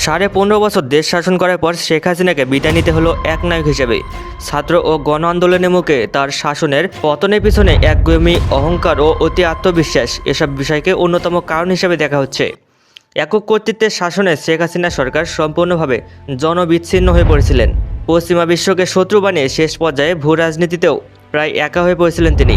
15.5 বছর দেশ শাসন করার পর শেখ হাসিনাকে বিদায় নিতে হলো একনায়ক হিসেবে। ছাত্র ও গণ আন্দোলনের মুখে তার শাসনের পতনের পিছনে একগুঁয়েমি, অহংকার ও অতি আত্মবিশ্বাস এসব বিষয়কে অন্যতম কারণ হিসেবে দেখা হচ্ছে। একক কর্তৃত্বের শাসনে শেখ হাসিনা সরকার সম্পূর্ণভাবে জনবিচ্ছিন্ন হয়ে পড়েছিলেন। পশ্চিমা বিশ্বকে শত্রু বানিয়ে শেষ পর্যায়ে ভূ রাজনীতিতেও প্রায় একা হয়ে পড়েছিলেন তিনি।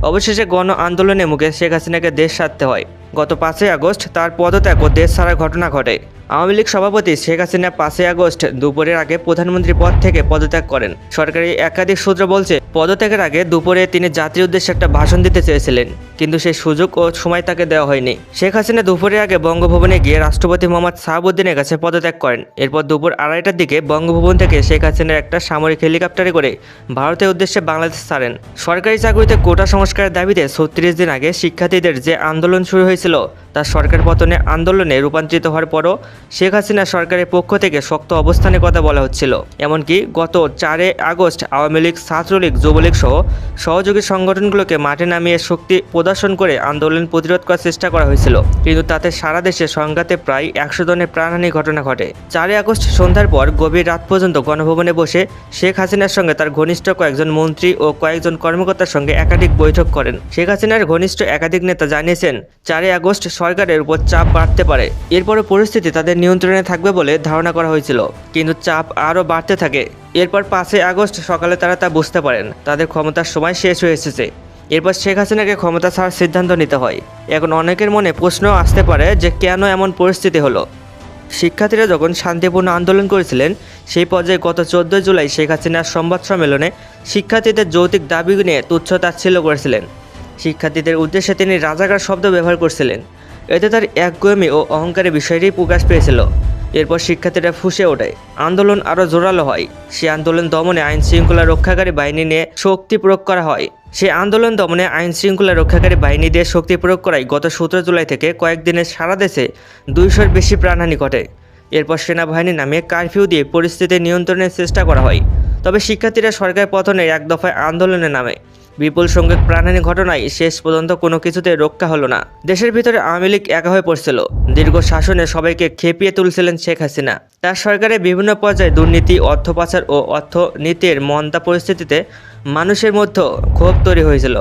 অবশেষে গণ আন্দোলনের মুখে শেখ হাসিনাকে দেশ ছাড়তে হয়। গত 5ই আগস্ট তার পদত্যাগ ও দেশ ছাড়ার ঘটনা ঘটে। আওয়ামী লীগ সভাপতি শেখ হাসিনা 5ই আগস্ট দুপুরের আগে প্রধানমন্ত্রী পদ থেকে পদত্যাগ করেন। সরকারি একাধিক সূত্র বলছে, পদত্যাগের আগে দুপুরে তিনি জাতির উদ্দেশ্যে একটা ভাষণ দিতে চেয়েছিলেন, কিন্তু সেই সুযোগ ও সময় তাকে দেওয়া হয়নি। শেখ হাসিনা দুপুরের আগে বঙ্গভবনে গিয়ে রাষ্ট্রপতি মোহাম্মদ শাহাবুদ্দিনের কাছে পদত্যাগ করেন। এরপর দুপুর 2:30টার দিকে বঙ্গভবন থেকে শেখ হাসিনার একটা সামরিক হেলিকপ্টারে করে ভারতের উদ্দেশ্যে বাংলাদেশ ছাড়েন। সরকারি চাকরিতে কোটা সংস্কারের দাবিতে 36 দিন আগে শিক্ষার্থীদের যে আন্দোলন শুরু হয়েছিল তা সরকার পতনে আন্দোলনে রূপান্তরিত হওয়ার পরও শেখ হাসিনা সরকারের পক্ষ থেকে শক্ত অবস্থানের কথা বলা হচ্ছিল। এমনকি গত 4 আগস্ট আওয়ামী লীগ, ছাত্রলীগ, যুবলীগ সহ সহযোগী সংগঠনগুলোকে মাঠে নামিয়ে শক্তি প্রদর্শন করে আন্দোলন প্রতিরোধ করার চেষ্টা করা হয়েছিল, কিন্তু তাতে সারা দেশে সংঘাতে প্রায় 100 জনের প্রাণহানির ঘটনা ঘটে। 4 আগস্ট সন্ধ্যার পর গভীর রাত পর্যন্ত গণভবনে বসে শেখ হাসিনার সঙ্গে তার ঘনিষ্ঠ কয়েকজন মন্ত্রী ও কয়েকজন কর্মকর্তার সঙ্গে একাধিক বৈঠক করেন। শেখ হাসিনার ঘনিষ্ঠ একাধিক নেতা জানিয়েছেন 4 আগস্ট সরকারের উপর চাপ বাড়তে পারে। এরপরও পরিস্থিতি তাদের নিয়ন্ত্রণে থাকবে বলে ধারণা করা হয়েছিল, কিন্তু চাপ আরও বাড়তে থাকে। এরপর 5 আগস্ট সকালে তারা তা বুঝতে পারেন তাদের ক্ষমতার সময় শেষ হয়ে এসেছে। এরপর শেখ হাসিনাকে ক্ষমতা ছাড়ার সিদ্ধান্ত নিতে হয়। এখন অনেকের মনে প্রশ্ন আসতে পারে যে কেন এমন পরিস্থিতি হলো। শিক্ষার্থীরা যখন শান্তিপূর্ণ আন্দোলন করেছিলেন, সেই পর্যায়ে গত 14 জুলাই শেখ হাসিনার সংবাদ সম্মেলনে শিক্ষার্থীদের যৌক্তিক দাবি নিয়ে তুচ্ছ-তাচ্ছিল্য করেছিলেন। শিক্ষার্থীদের উদ্দেশ্যে তিনি রাজাকার শব্দ ব্যবহার করছিলেন। এতে তার একগুঁয়েমি ও অহংকারের বিষয়টি প্রকাশ পেয়েছিল। এরপর শিক্ষার্থীরা ফুঁসে ওঠে, আন্দোলন আরও জোরালো হয়। সে আন্দোলন দমনে আইন শৃঙ্খলা রক্ষাকারী বাহিনী নিয়ে শক্তি প্রয়োগ করা হয়। সেই আন্দোলন দমনে আইন শৃঙ্খলা রক্ষাকারী বাহিনী দিয়ে শক্তি প্রয়োগ করায় গত 17 জুলাই থেকে কয়েকদিনে সারা দেশে 200-র বেশি প্রাণহানি ঘটে। এরপর সেনাবাহিনী নামিয়ে কারফিউ দিয়ে পরিস্থিতি নিয়ন্ত্রণের চেষ্টা করা হয়। তবে শিক্ষার্থীরা সরকার পতনের এক দফায় আন্দোলনে নামে। বিপুল সংখ্যক প্রাণহানি ঘটনায় শেষ পর্যন্ত কোনো কিছুতে রক্ষা হলো না। দেশের ভিতরে আওয়ামী লীগ একা হয়ে পড়ছিল। দীর্ঘ শাসনে সবাইকে খেপিয়ে তুলছিলেন শেখ হাসিনা। তার সরকারের বিভিন্ন পর্যায়ে দুর্নীতি, অর্থ পাচার ও অর্থনীতির মন্দা পরিস্থিতিতে মানুষের মধ্যে ক্ষোভ তৈরি হয়েছিল।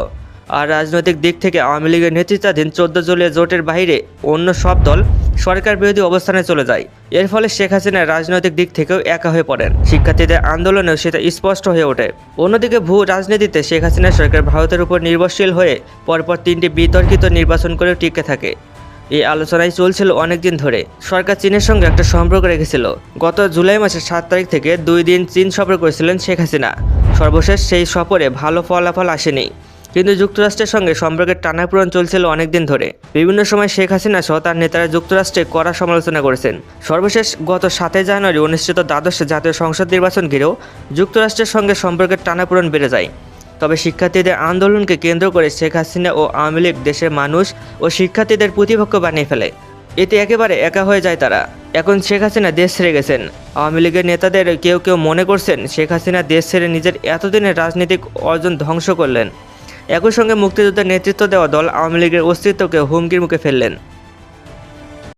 আর রাজনৈতিক দিক থেকে আওয়ামী লীগের নেতৃত্বাধীন 14 দলীয় জোটের বাইরে অন্য সব দল সরকার বিরোধী অবস্থানে চলে যায়। এর ফলে শেখ হাসিনা রাজনৈতিক দিক থেকেও একা হয়ে পড়েন। শিক্ষার্থীদের আন্দোলনেও সেটা স্পষ্ট হয়ে ওঠে। অন্যদিকে ভূ রাজনীতিতে শেখ হাসিনা সরকার ভারতের উপর নির্ভরশীল হয়ে পরপর 3টি বিতর্কিত নির্বাচন করেও টিকে থাকে। এই আলোচনায় চলছিল অনেকদিন ধরে। সরকার চীনের সঙ্গে একটা সম্পর্ক রেখেছিল। গত জুলাই মাসের 7 তারিখ থেকে 2 দিন চীন সফর করেছিলেন শেখ হাসিনা। সর্বশেষ সেই সফরে ভালো ফলাফল আসেনি, কিন্তু যুক্তরাষ্ট্রের সঙ্গে সম্পর্কের টানাপোড়েন চলছিল অনেকদিন ধরে। বিভিন্ন সময় শেখ হাসিনা সহ তার নেতারা যুক্তরাষ্ট্রে কড়া সমালোচনা করেছেন। সর্বশেষ গত 7 জানুয়ারি অনুষ্ঠিত দ্বাদশ জাতীয় সংসদ নির্বাচন ঘিরেও যুক্তরাষ্ট্রের সঙ্গে সম্পর্কের টানাপোড়েন বেড়ে যায়। তবে শিক্ষার্থীদের আন্দোলনকে কেন্দ্র করে শেখ হাসিনা ও আওয়ামী লীগ দেশের মানুষ ও শিক্ষার্থীদের প্রতিপক্ষ বানিয়ে ফেলে। এতে একেবারে একা হয়ে যায় তারা। এখন শেখ হাসিনা দেশ ছেড়ে গেছেন। আওয়ামী লীগের নেতাদের কেউ কেউ মনে করছেন শেখ হাসিনা দেশ ছেড়ে নিজের এতদিনের রাজনৈতিক অর্জন ধ্বংস করলেন। একই সঙ্গে মুক্তিযুদ্ধের নেতৃত্ব দেওয়া দল আওয়ামী লীগের অস্তিত্বকে হুমকির মুখে ফেললেন।